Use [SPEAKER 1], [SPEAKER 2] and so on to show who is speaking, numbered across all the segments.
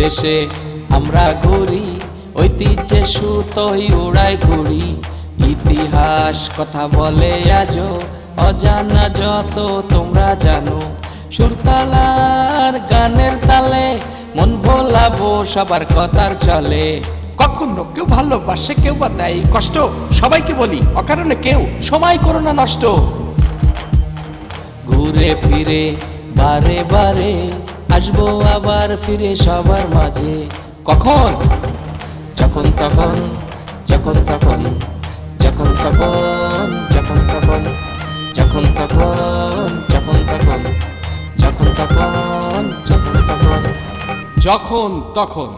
[SPEAKER 1] দেশে আমরা ঘুরি, ঐতিহ্যে সুতোই উড়াই ঘুরি। ইতিহাস কথা বলে আজও, অজানা যত তোমরা জানো। সুরতালার গানের তালে মন ভোলাবো সবার কথার চলে। কখনো কেউ ভালোবাসে, কেউ বা দেয় কষ্ট, সবাইকে বলি অকারণে কেউ সময় করো না নষ্ট। ঘুরে ফিরে বারে বারে আসবো আবার ফিরে সবার মাঝে। কখন? যখন তখন, যখন তখন, যখন তখন, যখন তখন, যখন তখন, যখন তখন, যখন তখন, যখন তখন, যখন তখন।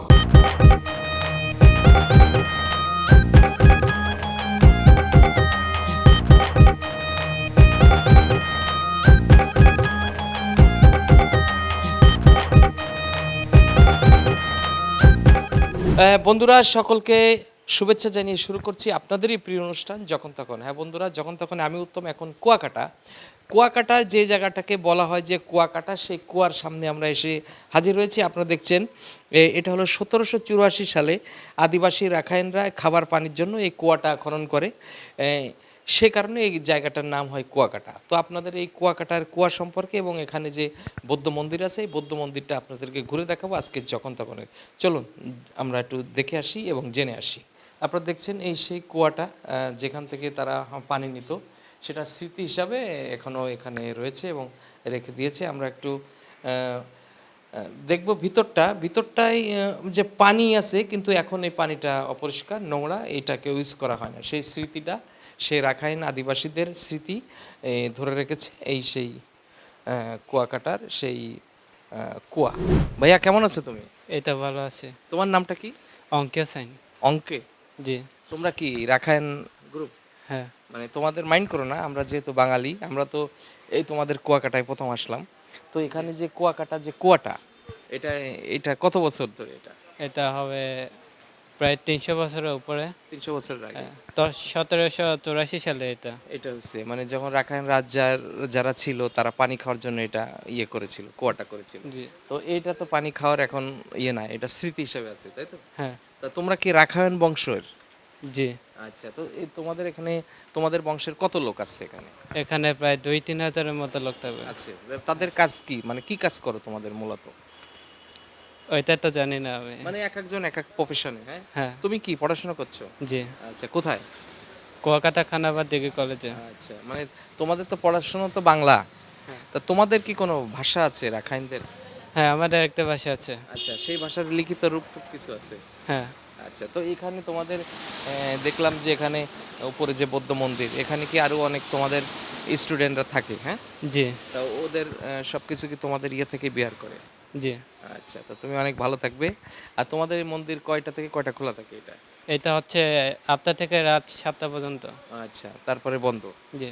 [SPEAKER 1] বন্ধুরা, সকলকে শুভেচ্ছা জানিয়ে শুরু করছি আপনাদেরই প্রিয় অনুষ্ঠান যখন তখন। হ্যাঁ বন্ধুরা, যখন তখন আমি উত্তম এখন কুয়াকাটা যে জায়গাটাকে বলা হয় যে কুয়াকাটা, সেই কুয়ার সামনে আমরা এসে হাজির হয়েছি। আপনারা দেখছেন এটা হলো 1784 সালে আদিবাসী রাখাইনরা খাবার পানির জন্য এই কুয়াটা খনন করে, সে কারণে এই জায়গাটার নাম হয় কুয়াকাটা। তো আপনাদের এই কুয়াকাটার কুয়া সম্পর্কে এবং এখানে যে বৌদ্ধ মন্দির আছে, এই বৌদ্ধ মন্দিরটা আপনাদেরকে ঘুরে দেখাবো আজকে যখন তখনের। চলুন আমরা একটু দেখে আসি এবং জেনে আসি। আপনারা দেখছেন এই সেই কুয়াটা, যেখান থেকে তারা পানি নিত, সেটা স্মৃতি হিসাবে এখনও এখানে রয়েছে এবং রেখে দিয়েছে। আমরা একটু দেখব ভিতরটায় যে পানি আছে, কিন্তু এখন এই পানিটা অপরিষ্কার, নোংরা, এটাকে ইউজ করা হয় না। সেই স্মৃতিটা, সে রাখাইন আদিবাসীদের স্মৃতি ধরে রেখেছে এই সেই কুয়াকাটার সেই কুয়া। ভাইয়া কেমন আছে তুমি?
[SPEAKER 2] এই তো ভালো আছে।
[SPEAKER 1] তোমার নামটা কি?
[SPEAKER 2] অঙ্কিয়া সাইন।
[SPEAKER 1] অঙ্কে?
[SPEAKER 2] জি।
[SPEAKER 1] তোমরা কি রাখাইন গ্রুপ?
[SPEAKER 2] হ্যাঁ।
[SPEAKER 1] মানে তোমাদের মাইন্ড করো না, আমরা যেহেতু বাঙালি, আমরা তো এই তোমাদের কুয়াকাটায় প্রথম আসলাম। তো এখানে যে কুয়াকাটা, যে কুয়াটা, এটা এটা কত বছর ধরে?
[SPEAKER 2] এটা হবে প্রায় 300 বছরের উপরে।
[SPEAKER 1] 300 বছরের আগে?
[SPEAKER 2] হ্যাঁ, তো 1784 সালে এটা।
[SPEAKER 1] এটা হচ্ছে মানে যখন রাখাইন রাজ্যার যারা ছিল তারা পানি খাওয়ার জন্য এটা ইয়ে করেছিল, কুয়াটা করেছিল।
[SPEAKER 2] জি।
[SPEAKER 1] তো এইটা তো পানি খাওয়ার এখন ইয়ে না, এটা স্মৃতি হিসেবে আছে, তাই তো?
[SPEAKER 2] হ্যাঁ।
[SPEAKER 1] তা তোমরা কি রাখাইন বংশের?
[SPEAKER 2] জি।
[SPEAKER 1] আচ্ছা, তো এই তোমাদের এখানে তোমাদের বংশের কত লোক আছে এখানে?
[SPEAKER 2] এখানে প্রায় 2-3 হাজারের মতো লোক থাকবে।
[SPEAKER 1] আছে। তাদের কাজ কি, মানে কি কাজ করো তোমাদের মূলত?
[SPEAKER 2] ওইটা তো জানি না আমি।
[SPEAKER 1] মানে এক একজন এক এক প্রফেশনে। হ্যাঁ,
[SPEAKER 2] হ্যাঁ।
[SPEAKER 1] তুমি কি পড়াশোনা করছো?
[SPEAKER 2] জি।
[SPEAKER 1] আচ্ছা, কোথায়?
[SPEAKER 2] কুয়াকাটা খানাবাদ ডিগ্রি কলেজে।
[SPEAKER 1] আচ্ছা, মানে তোমাদের তো পড়াশোনা তো বাংলা,
[SPEAKER 2] হ্যাঁ।
[SPEAKER 1] তা তোমাদের কি কোনো ভাষা আছে রাখাইনদের?
[SPEAKER 2] হ্যাঁ, আমাদের একটা ভাষা আছে।
[SPEAKER 1] আচ্ছা, সেই ভাষার লিখিত রূপ টুপ কিছু আছে?
[SPEAKER 2] হ্যাঁ।
[SPEAKER 1] আচ্ছা, তো এখানে তোমাদের দেখলাম যে এখানে উপরে যে বৌদ্ধ মন্দির, এখানে কি আরো অনেক তোমাদের স্টুডেন্টরা থাকে? হ্যাঁ,
[SPEAKER 2] জি।
[SPEAKER 1] তা ওদের সব কিছু কি তোমাদের ইয়ে থেকে বিহার করে?
[SPEAKER 2] জি।
[SPEAKER 1] আচ্ছা, তো তুমি অনেক ভালো থাকবে। আর তোমাদের এই মন্দির কয়টা থেকে কয়টা খোলা থাকে এটা?
[SPEAKER 2] এটা হচ্ছে 8টা থেকে রাত 7টা পর্যন্ত।
[SPEAKER 1] আচ্ছা, তারপরে বন্ধ?
[SPEAKER 2] জি।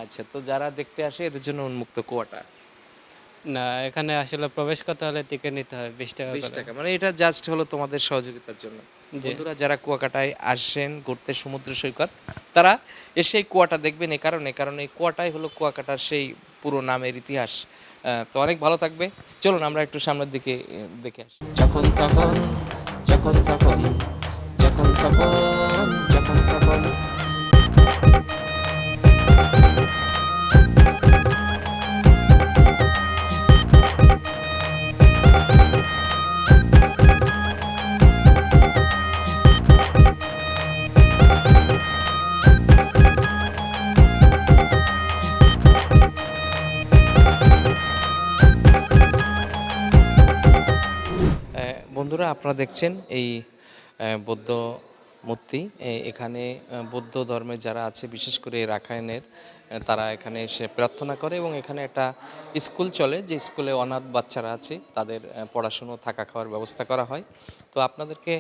[SPEAKER 1] আচ্ছা, তো যারা দেখতে আসে এদের জন্য উন্মুক্ত কুয়াটা?
[SPEAKER 2] না, এখানে আসলে প্রবেশ করতে হলে টিকিট নিতে হয় 20 টাকা
[SPEAKER 1] 20
[SPEAKER 2] করে।
[SPEAKER 1] টাকা, মানে এটা জাস্ট হলো তোমাদের সহযোগিতার জন্য।
[SPEAKER 2] জি।
[SPEAKER 1] বন্ধুরা, যারা কুয়াকাটায় আসেন ঘুরতে সমুদ্র সৈকত, তারা এসে এই কুয়াটা দেখবেন এই কারণে, কারণ এই কুয়াটাই হলো কুয়াকাটার সেই পুরো নামের ইতিহাস। তো অনেক ভালো থাকবে। চলুন আমরা একটু সামনের দিকে দেখে আসি। যখন তখন, যখন তখন, যখন তখন, যখন তখন। বন্ধুরা, আপনারা দেখছেন এই বৌদ্ধ মূর্তি। এখানে বৌদ্ধ ধর্মের যারা আছে, বিশেষ করে রাখাইনের, তারা এখানে এসে প্রার্থনা করে এবং এখানে একটা স্কুল চলে, যে স্কুলে অনাথ বাচ্চারা আছে, তাদের পড়াশুনো থাকা খাওয়ার ব্যবস্থা করা হয়। তো আপনাদেরকে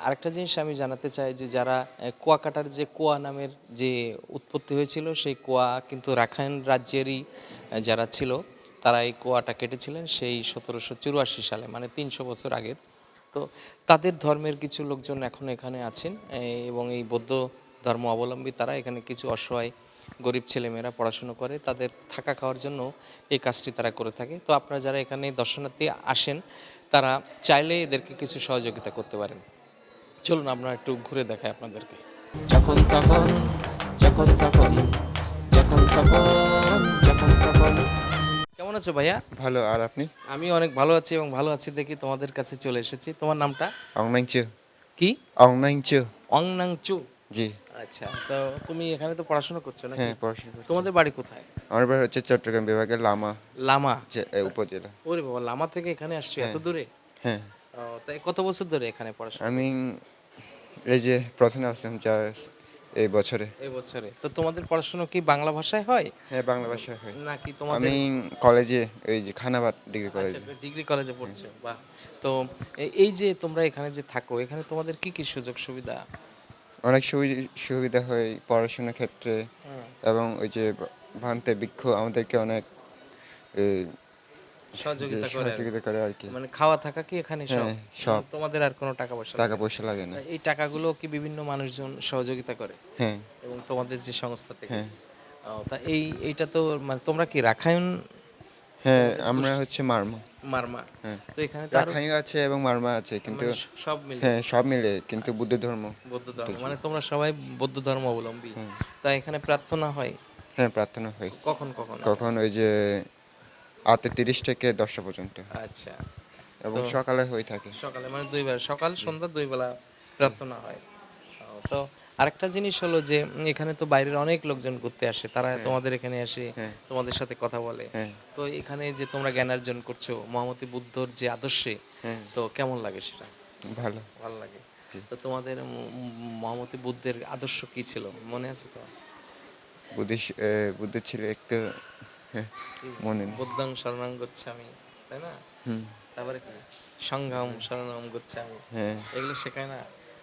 [SPEAKER 1] আরেকটা জিনিস আমি জানাতে চাই যে যারা কুয়াকাটার যে কুয়া নামের যে উৎপত্তি হয়েছিল, সেই কুয়া কিন্তু রাখাইন রাজ্যেরই যারা ছিল, তারা এই কুয়াটা কেটেছিলেন সেই 1784 সালে, মানে 300 বছর আগের। তো তাদের ধর্মের কিছু লোকজন এখন এখানে আছেন এবং এই বৌদ্ধ ধর্ম অবলম্বী তারা এখানে কিছু অসহায় গরিব ছেলেমেয়েরা পড়াশুনো করে, তাদের থাকা খাওয়ার জন্য এই কাজটি তারা করে থাকে। তো আপনারা যারা এখানে দর্শনার্থী আসেন, তারা চাইলে এদেরকে কিছু সহযোগিতা করতে পারেন। চলুন আমরা একটু ঘুরে দেখাই আপনাদেরকে। যখন তখন যখন তখন যখন তখন যখন তখন। কেমন আছো ভাইয়া?
[SPEAKER 3] ভালো। আর আপনি?
[SPEAKER 1] আমি অনেক ভালো আছি এবং ভালো আছি দেখি তোমাদের কাছে চলে এসেছি। তোমার নামটা
[SPEAKER 3] অংনাইচু।
[SPEAKER 1] কি?
[SPEAKER 3] অংনাইচু।
[SPEAKER 1] অংনাংচু।
[SPEAKER 3] জি।
[SPEAKER 1] আচ্ছা, তো তুমি এখানে তো পড়াশোনা করছো নাকি?
[SPEAKER 3] হ্যাঁ, পড়াশোনা করছি।
[SPEAKER 1] তোমাদের বাড়ি কোথায়?
[SPEAKER 3] আমার বাড়ি হচ্ছে চট্টগ্রাম বিভাগের লামা
[SPEAKER 1] লামা।
[SPEAKER 3] উপজেলা।
[SPEAKER 1] ওরে বাবা, লামা থেকে এখানে আসছো এত
[SPEAKER 3] হ্যাঁ।
[SPEAKER 1] দূরে?
[SPEAKER 3] হ্যাঁ,
[SPEAKER 1] ও, তাই কত বছর ধরে এখানে পড়াশোনা
[SPEAKER 3] আমি
[SPEAKER 1] করছো?
[SPEAKER 3] এই যে প্রথমে আসলাম এই বছরে।
[SPEAKER 1] এই বছরে। তো তোমাদের পড়াশোনা কি বাংলা ভাষায় হয়
[SPEAKER 3] হ্যাঁ, বাংলা ভাষায় হয়।
[SPEAKER 1] নাকি তোমাদের?
[SPEAKER 3] আমি কলেজে ওই যে খানাবাদ ডিগ্রি
[SPEAKER 1] আচ্ছা,
[SPEAKER 3] কলেজে।
[SPEAKER 1] ডিগ্রি কলেজে পড়ছো, বাহ। তো এই যে তোমরা এখানে যে থাকো, এখানে তোমাদের কি কি সুযোগ সুবিধা?
[SPEAKER 3] অনেক সুবিধা হয় পড়াশোনার ক্ষেত্রে
[SPEAKER 1] হুম,
[SPEAKER 3] এবং ওই যে ভান্তে বৃক্ষ আমাদেরকে অনেক এই, যে
[SPEAKER 1] সহযোগিতা করে আর কি।
[SPEAKER 3] সহযোগিতা করে আর কি।
[SPEAKER 1] মানে খাওয়া থাকা কি এখানে সব?
[SPEAKER 3] হ্যাঁ, সব।
[SPEAKER 1] তোমাদের আর কোনো টাকা পয়সা
[SPEAKER 3] টাকা
[SPEAKER 1] লাগে না?
[SPEAKER 3] পয়সা লাগে না।
[SPEAKER 1] এই টাকাগুলো কি বিভিন্ন মানুষজন সহযোগিতা করে
[SPEAKER 3] হ্যাঁ,
[SPEAKER 1] এবং তোমাদের যে সংস্থা থেকে?
[SPEAKER 3] হ্যাঁ,
[SPEAKER 1] ও, তা এইটা তো মানে তোমরা কি রাখাইন
[SPEAKER 3] হ্যাঁ,
[SPEAKER 1] তোমাদের
[SPEAKER 3] আমরা
[SPEAKER 1] গোষ্ঠী?
[SPEAKER 3] হচ্ছে মারমা।
[SPEAKER 1] মারমা।
[SPEAKER 3] হ্যাঁ,
[SPEAKER 1] তো এখানে তো আরো
[SPEAKER 3] রাখাইন আছে এবং মারমা আছে কিন্তু
[SPEAKER 1] মানে সব মিলে
[SPEAKER 3] হ্যাঁ, সব মিলে কিন্তু বুদ্ধ ধর্ম।
[SPEAKER 1] বৌদ্ধ ধর্ম, মানে তোমরা সবাই বৌদ্ধ ধর্ম অবলম্বী।
[SPEAKER 3] হুম।
[SPEAKER 1] তা এখানে প্রার্থনা হয়
[SPEAKER 3] হ্যাঁ, প্রার্থনা হয়।
[SPEAKER 1] কখন কখন?
[SPEAKER 3] কখন ওই যে 8:30 থেকে 10টা পর্যন্ত
[SPEAKER 1] আচ্ছা,
[SPEAKER 3] এবং
[SPEAKER 1] তো
[SPEAKER 3] সকালে হয়ে থাকে।
[SPEAKER 1] সকালে মানে দুই বেলা, সকাল সন্ধ্যা দুই বেলা প্রার্থনা হয়। ও, তো আরেকটা জিনিস হলো যে এখানে তো বাইরের অনেক লোকজন ঘুরতে আসে, তারা তোমাদের এখানে এসে
[SPEAKER 3] হ্যাঁ,
[SPEAKER 1] তোমাদের সাথে কথা বলে।
[SPEAKER 3] হ্যাঁ,
[SPEAKER 1] তো এখানে যে তোমরা জ্ঞানার্জন করছো মহামতি বুদ্ধর যে আদর্শে,
[SPEAKER 3] হ্যাঁ,
[SPEAKER 1] তো কেমন লাগে সেটা?
[SPEAKER 3] ভালো।
[SPEAKER 1] ভালো লাগে।
[SPEAKER 3] জি।
[SPEAKER 1] তো তোমাদের মহামতি বুদ্ধের আদর্শ কি ছিল মনে আছে তো?
[SPEAKER 3] বুদ্ধ ছিল একটু হ্যাঁ,
[SPEAKER 1] কি?
[SPEAKER 3] মনে নেই।
[SPEAKER 1] বুদ্ধং শরণং গচ্ছামি, তাই না?
[SPEAKER 3] হুম,
[SPEAKER 1] তারপরে কি? সংঘম শরণম গচ্ছামি,
[SPEAKER 3] হ্যাঁ,
[SPEAKER 1] এগুলো শেখায় না?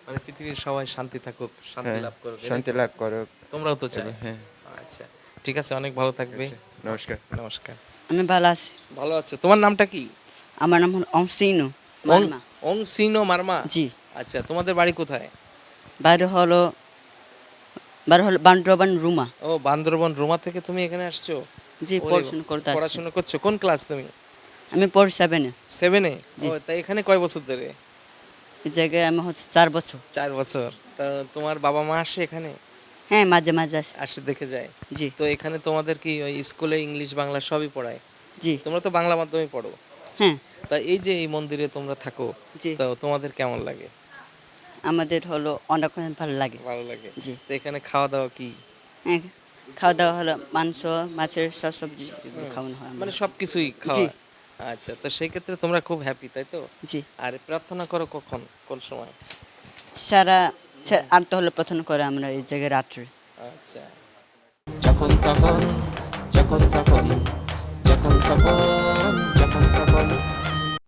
[SPEAKER 1] মানে পৃথিবীর সবাই শান্তি থাকুক, শান্তি
[SPEAKER 3] হ্যাঁ,
[SPEAKER 1] লাভ করুক, এটাই
[SPEAKER 3] শান্তি
[SPEAKER 1] তো?
[SPEAKER 3] লাভ করো।
[SPEAKER 1] তোমরাও তো চাই।
[SPEAKER 3] হ্যাঁ,
[SPEAKER 1] আচ্ছা, ঠিক আছে, অনেক ভালো থাকবে।
[SPEAKER 3] আচ্ছা, নমস্কার।
[SPEAKER 1] নমস্কার।
[SPEAKER 4] আমি ভালো আছি।
[SPEAKER 1] ভালো আছো? তোমার নামটা কি?
[SPEAKER 4] আমার নাম হলো অংসিনু
[SPEAKER 1] অং
[SPEAKER 4] মারমা।
[SPEAKER 1] অং সিনো মারমা।
[SPEAKER 4] জি।
[SPEAKER 1] আচ্ছা, তোমাদের বাড়ি কোথায়?
[SPEAKER 4] বাইরে হলো বান্দ্রবান রুমা।
[SPEAKER 1] ও, বান্দরবন রোমা থেকে তুমি এখানে আসছো?
[SPEAKER 4] জি,
[SPEAKER 1] ওরে
[SPEAKER 4] পড়াশোনা করতে আসছি।
[SPEAKER 1] পড়াশোনা করছো, কোন ক্লাস তুমি?
[SPEAKER 4] আমি পড়ি 7-এ।
[SPEAKER 1] 7-এ?
[SPEAKER 4] জি।
[SPEAKER 1] ও, তাই এখানে কয় বছর ধরে?
[SPEAKER 4] এই জায়গায় আমি হচ্ছে 4 বছর।
[SPEAKER 1] 4 বছর। তা তোমার বাবা মা আসে এখানে?
[SPEAKER 4] হ্যাঁ, মাঝে মাঝে আসি।
[SPEAKER 1] আসে, দেখে যায়?
[SPEAKER 4] জি।
[SPEAKER 1] তো এখানে তোমাদের কি ওই স্কুলে ইংলিশ বাংলা সবই পড়ায়?
[SPEAKER 4] জি।
[SPEAKER 1] তোমরা তো বাংলা মাধ্যমে পড়ো।
[SPEAKER 4] হ্যাঁ।
[SPEAKER 1] তা এই যে এই মন্দিরে তোমরা থাকো,
[SPEAKER 4] জি।
[SPEAKER 1] তো তোমাদের কেমন লাগে?
[SPEAKER 4] আমাদের হলো অনেক ভালো লাগে।
[SPEAKER 1] ভালো লাগে।
[SPEAKER 4] জি।
[SPEAKER 1] তো এখানে খাওয়া দাওয়া কি?
[SPEAKER 4] হ্যাঁ, খাওয়া দাওয়া হলো মাংস, মাছের সবজি এগুলো খাওয়ানো হয়
[SPEAKER 1] মানে
[SPEAKER 4] আমাদের।
[SPEAKER 1] সবকিছুই খাওয়া? আচ্ছা, তো সেই ক্ষেত্রে তোমরা খুব হ্যাপি, তাই তো?
[SPEAKER 4] জি।
[SPEAKER 1] আর প্রার্থনা করো কখন, কোন সময়?
[SPEAKER 4] সারা আর তো হলো প্রার্থনা করে আমরা এই জায়গায় রাত্রে।
[SPEAKER 1] আচ্ছা, যখন তখন যখন তখন যখন তখন যখন তখন।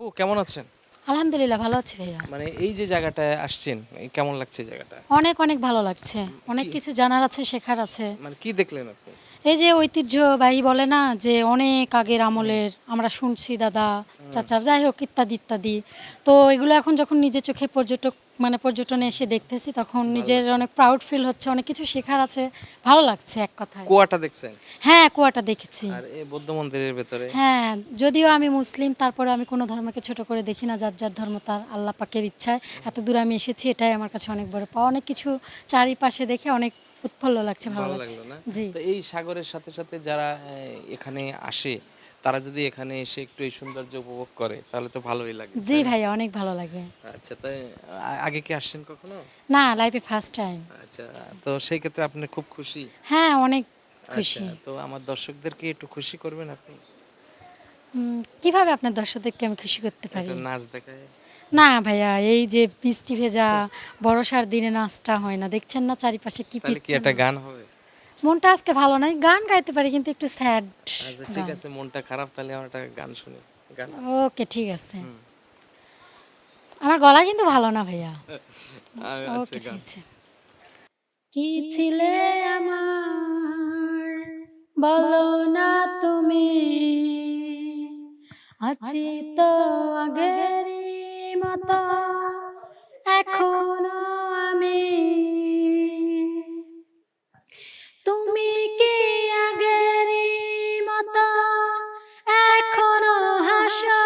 [SPEAKER 1] ও, কেমন আছেন?
[SPEAKER 5] আলহামদুলিল্লাহ ভালো আছি ভাইয়া।
[SPEAKER 1] মানে এই যে জায়গাটায় আসছেন, কেমন লাগছে এই জায়গাটা?
[SPEAKER 5] অনেক অনেক ভালো লাগছে, অনেক কিছু জানার আছে, শেখার আছে।
[SPEAKER 1] মানে কি দেখলেন আপনি?
[SPEAKER 5] এই যে ঐতিহ্যবাহী বলে না যে অনেক আগের আমলের আমরা শুনছি দাদা চাচা যাই হোক ইত্যাদি ইত্যাদি, তো এগুলো এখন যখন নিজে চোখে পর্যটনে এসে দেখতেছি তখন নিজের অনেক প্রাউড ফিল হচ্ছে, অনেক কিছু শেখার আছে, ভালো লাগছে এক কথায়।
[SPEAKER 1] কুয়াটা দেখছেন?
[SPEAKER 5] হ্যাঁ, কুয়াটা দেখেছি।
[SPEAKER 1] আর এই বৌদ্ধ মন্দিরের ভেতরে?
[SPEAKER 5] হ্যাঁ, যদিও আমি মুসলিম তারপরে আমি কোনো ধর্মকে ছোট করে দেখি না, যার যার ধর্ম তার, আল্লাহ পাকের ইচ্ছায় এত দূর আমি এসেছি, এটাই আমার কাছে অনেক বড় পাওয়া। অনেক কিছু চারিপাশে দেখে অনেক উৎফুল্ল লাগছে, ভালো
[SPEAKER 1] ভালো
[SPEAKER 5] লাগছে।
[SPEAKER 1] লাগলো না?
[SPEAKER 5] জি।
[SPEAKER 1] তো এই সাগরের সাথে সাথে যারা এখানে আসে, তারা যদি এখানে এসে একটু এই সৌন্দর্য উপভোগ করে তাহলে তো ভালোই লাগে,
[SPEAKER 5] জি
[SPEAKER 1] তাই না?
[SPEAKER 5] ভাইয়া, অনেক ভালো লাগে।
[SPEAKER 1] আচ্ছা, তাই আগে কি আসছেন কখনো?
[SPEAKER 5] না, লাইফে ফার্স্ট টাইম।
[SPEAKER 1] আচ্ছা, তো সেই ক্ষেত্রে আপনি খুব খুশি?
[SPEAKER 5] হ্যাঁ, অনেক
[SPEAKER 1] আচ্ছা,
[SPEAKER 5] খুশি।
[SPEAKER 1] তো আমার দর্শকদেরকে একটু খুশি করবেন আপনি?
[SPEAKER 5] কিভাবে আপনার দর্শকদেরকে আমি খুশি করতে পারি?
[SPEAKER 1] একটা নাচ দেখায়?
[SPEAKER 5] না ভাইয়া, এই যে বৃষ্টি ভেজা বর্ষার দিনে নাচটা হয় না, দেখছেন না চারিপাশে কি
[SPEAKER 1] তাহলে কি
[SPEAKER 5] পিচ্ছিল।
[SPEAKER 1] একটা গান হবে?
[SPEAKER 5] মনটা আজকে ভালো নাই, গান গাইতে পারি কিন্তু একটু স্যাড
[SPEAKER 1] আচ্ছা, ঠিক
[SPEAKER 5] গান।
[SPEAKER 1] আছে, মনটা খারাপ, তাহলে আমার একটা গান শুনি। গান?
[SPEAKER 5] ওকে, ঠিক আছে। আমার গলা কিন্তু ভালো না ভাইয়া।
[SPEAKER 1] আচ্ছা,
[SPEAKER 5] ওকে, ঠিক
[SPEAKER 1] গান।
[SPEAKER 5] আছে। কি ছিলে আমার বলো না তুমি, আছি তো আগেরই মতো এখনো আমি। তুমি কি আগেরই মতো এখনো হাসো,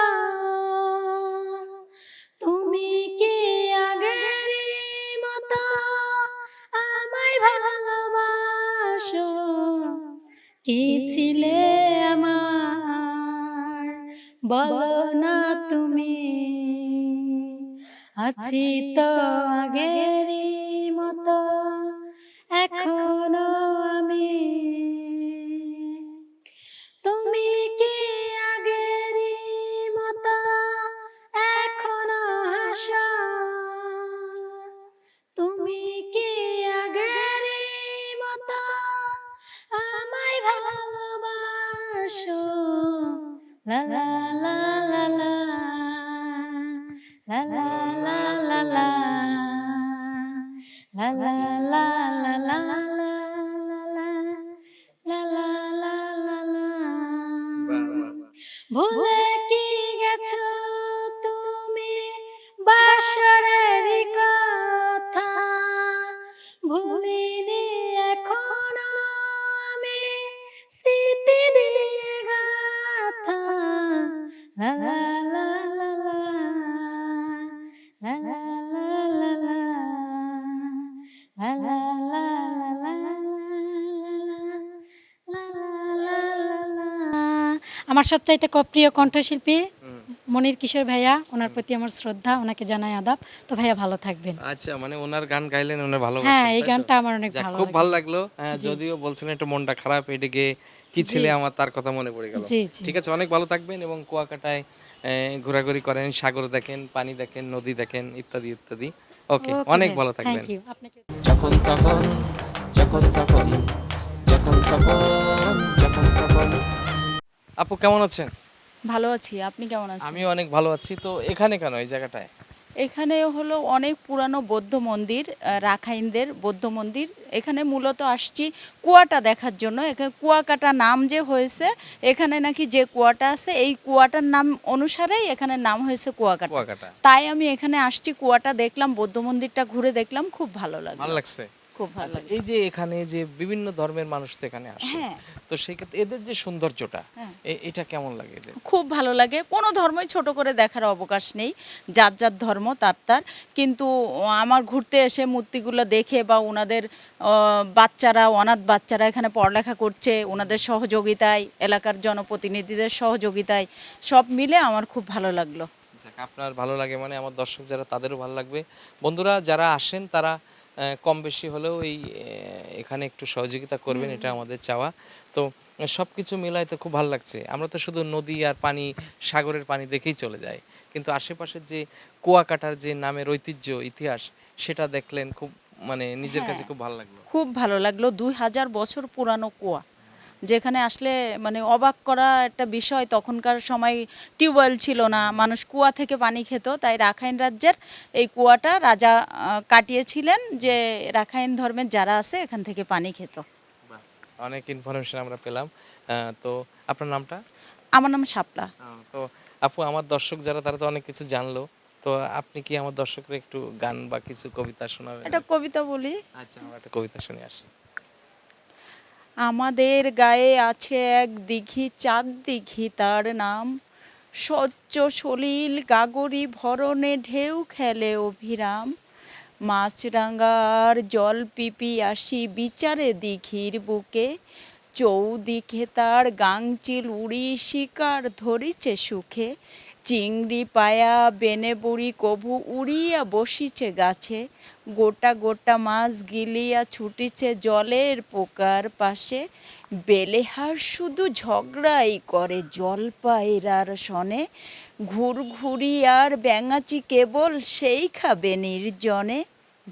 [SPEAKER 5] কে ছিলে আমার বলো না তুমি, আছি তো আগেরই মতো এখনো আমি। তুমি কি আগেরই মতো এখনো হাসো, তুমি কি আগেরই মতো আমায় ভালোবাসো। লা লা লা লা লা, লা লা লা লা লা, লা লা লা লা লা, লা লা লা লা লা লা। ভুলে কি গেছো তুমি বাসরের কথা, ভুলিনি এখনো আমি স্মৃতি দিয়ে গাথা। লা লা লা লা লা, লা লা লা লা লা, লা লা লা লা লা, লা লা লা লা। আমার সবচাইতে প্রিয় কণ্ঠশিল্পী মনির কিশোর ভাইয়া, ওনার প্রতি আমার শ্রদ্ধা, ওনাকে জানাই আদাব। তো ভাইয়া ভালো থাকবেন।
[SPEAKER 1] আচ্ছা, মানে ওনার গান গাইলেন, ওনার ভালোবাসা।
[SPEAKER 5] হ্যাঁ, এই গানটা আমার অনেক ভালো
[SPEAKER 1] খুব
[SPEAKER 5] লাগে।
[SPEAKER 1] ভালো লাগলো। হ্যাঁ, যদিও বলছিলেন একটু মনটা খারাপ, এটা গিয়ে কি ছিলে আমার, তার কথা মনে পড়ে গেল।
[SPEAKER 5] জি জি।
[SPEAKER 1] ঠিক আছে, অনেক ভালো থাকবেন এবং কুয়াকাটায় ঘোরাঘুরি করেন, সাগর দেখেন, পানি দেখেন, নদী দেখেন, ইত্যাদি ইত্যাদি। ওকে, অনেক ভালো থাকবেন।
[SPEAKER 5] থ্যাংক ইউ আপনাকে।
[SPEAKER 1] যখন তখন, যখন তখন, যখন তখন, যখন তখন। আপু কেমন আছেন?
[SPEAKER 6] ভালো আছি, আপনি কেমন আছেন?
[SPEAKER 1] আমিও অনেক ভালো আছি। তো এখানে কেন, এই জায়গাটায়?
[SPEAKER 6] এখানে হলো অনেক পুরানো বৌদ্ধ মন্দির, রাখাইনদের বৌদ্ধ মন্দির। এখানে মূলত আসছি কুয়াটা দেখার জন্য। এখানে কুয়াকাটা নাম যে হয়েছে, এখানে নাকি যে কুয়াটা আছে এই কুয়াটার নাম অনুসারেই এখানে নাম হয়েছে কুয়াকাটা।
[SPEAKER 1] কুয়াকাটা
[SPEAKER 6] তাই আমি এখানে আসছি, কুয়াটা দেখলাম, বৌদ্ধ মন্দিরটা ঘুরে দেখলাম, খুব ভালো লাগলো।
[SPEAKER 1] ভালো লাগছে।
[SPEAKER 6] খুব ভালো
[SPEAKER 1] আচ্ছা,
[SPEAKER 6] লাগলো।
[SPEAKER 1] এই যে এখানে যে বিভিন্ন ধর্মের মানুষ তো এখানে আসে,
[SPEAKER 6] হ্যাঁ।
[SPEAKER 1] তো সেই ক্ষেত্রে এদের যে সৌন্দর্যটা,
[SPEAKER 6] হ্যাঁ।
[SPEAKER 1] এটা কেমন লাগে এদের?
[SPEAKER 6] খুব ভালো লাগে। কোনো ধর্মই ছোট করে দেখার অবকাশ নেই, যার যার ধর্ম তার তার। কিন্তু আমার ঘুরতে এসে মূর্তিগুলো দেখে বা ওনাদের বাচ্চারা, অনাথ বাচ্চারা এখানে পড়ালেখা করছে, ওনাদের সহযোগিতায়, এলাকার জনপ্রতিনিধিদের সহযোগিতায়, সব মিলে আমার খুব ভালো লাগলো।
[SPEAKER 1] যাক, আপনার ভালো লাগে মানে আমার দর্শক যারা তাদেরও ভালো লাগবে। বন্ধুরা যারা আসেন তারা কম বেশি হলেও এখানে একটু সহযোগিতা করবেন, এটা আমাদের চাওয়া। তো সব কিছু মিলাই তো খুব ভালো লাগছে। আমরা তো শুধু নদী আর পানি, সাগরের পানি দেখেই চলে যাই, কিন্তু আশেপাশের যে কুয়াকাটার যে নামের ঐতিহ্য, ইতিহাস, সেটা দেখলেন, খুব মানে নিজের কাছে খুব ভালো লাগলো।
[SPEAKER 6] খুব ভালো লাগলো। 2000 বছর পুরানো কুয়া, যেখানে আসলে মানে অবাক করা একটা বিষয়। তখনকার সময় টিউবওয়েল ছিল না, মানুষ কুয়া থেকে পানি খেত। তাই রাখাইন রাজ্যের এই কুয়াটা রাজা কাটিয়েছিলেন, যে রাখাইন ধর্মের যারা আছে এখান থেকে পানি খেত।
[SPEAKER 1] বাহ, অনেক ইনফরমেশন আমরা পেলাম। তো আপনার নামটা?
[SPEAKER 6] আমার নাম শাপলা।
[SPEAKER 1] তো আপু, আমার দর্শক যারা তারা তো অনেক কিছু জানলো, তো আপনি কি আমার দর্শকরা একটু গান বা কিছু কবিতা শোনাবেন?
[SPEAKER 6] একটা কবিতা বলি।
[SPEAKER 1] আচ্ছা, আমরা একটা কবিতা শুনে আসি।
[SPEAKER 6] আমাদের গায়ে আছে এক দিঘি, চাঁদ দিঘি তার নাম, স্বচ্ছ সলিল গাগরি ভরণে ঢেউ খেলে অভিরাম। মাছরাঙার জল পিপি আসি বিচারে দিঘির বুকে, চৌদিকে তার গাংচিল উড়ি শিকার ধরিছে সুখে। চিংড়ি পায়া বেনে বুড়ি কভু উড়িয়া বসিছে গাছে, গোটা গোটা মাছ গিলিয়া ছুটিছে জলের পোকার পাশে। বেলেহার শুধু ঝগড়াই করে জলপায়রার সনে, ঘুরঘুরি আর ব্যাঙাচি কেবল সেই খাবে নির্জনে।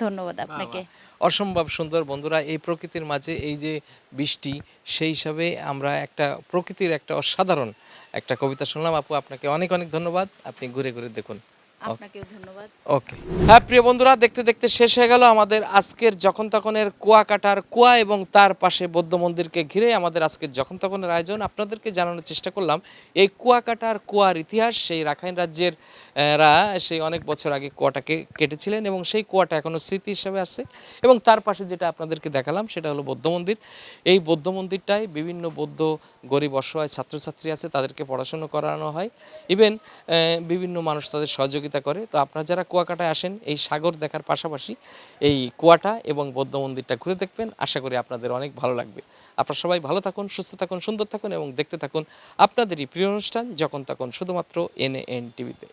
[SPEAKER 6] ধন্যবাদ আপনাকে।
[SPEAKER 1] অসম্ভব সুন্দর। বন্ধুরা, এই প্রকৃতির মাঝে এই যে বৃষ্টি, সেই হিসাবে আমরা একটা প্রকৃতির একটা অসাধারণ একটা কবিতা শুনলাম। আপু, আপনাকে অনেক অনেক ধন্যবাদ। আপনি ঘুরে ঘুরে দেখুন।
[SPEAKER 6] আপনাকেও ধন্যবাদ।
[SPEAKER 1] ওকে। হ্যাঁ প্রিয় বন্ধুরা, দেখতে দেখতে শেষ হয়ে গেল আমাদের আজকের যখন তখনের কুয়াকাটার কুয়া এবং তার পাশে বৌদ্ধ মন্দিরকে ঘিরে আমাদের আজকের যখন তখনের আয়োজন। আপনাদেরকে জানানোর চেষ্টা করলাম এই কুয়াকাটার কুয়ার ইতিহাস। সেই রাখাইন রাজ্যের সেই অনেক বছর আগে কুয়াটাকে কেটেছিলেন এবং সেই কুয়াটা এখনও স্মৃতি হিসেবে আছে। এবং তার পাশে যেটা আপনাদেরকে দেখালাম সেটা হলো বৌদ্ধ মন্দির। এই বৌদ্ধ মন্দিরটায় বিভিন্ন বৌদ্ধ গরিব অসহায় ছাত্রছাত্রী আছে, তাদেরকে পড়াশুনো করানো হয়। ইভেন বিভিন্ন মানুষ তাদের সহযোগিতা সহযোগিতা করে। তো আপনারা যারা কুয়াকাটায় আসেন এই সাগর দেখার পাশাপাশি এই কুয়াটা এবং বৌদ্ধ মন্দিরটা ঘুরে দেখবেন, আশা করি আপনাদের অনেক ভালো লাগবে। আপনারা সবাই ভালো থাকুন, সুস্থ থাকুন, সুন্দর থাকুন এবং দেখতে থাকুন আপনাদেরই প্রিয় অনুষ্ঠান যখন তখন শুধুমাত্র NAN টিভিতে।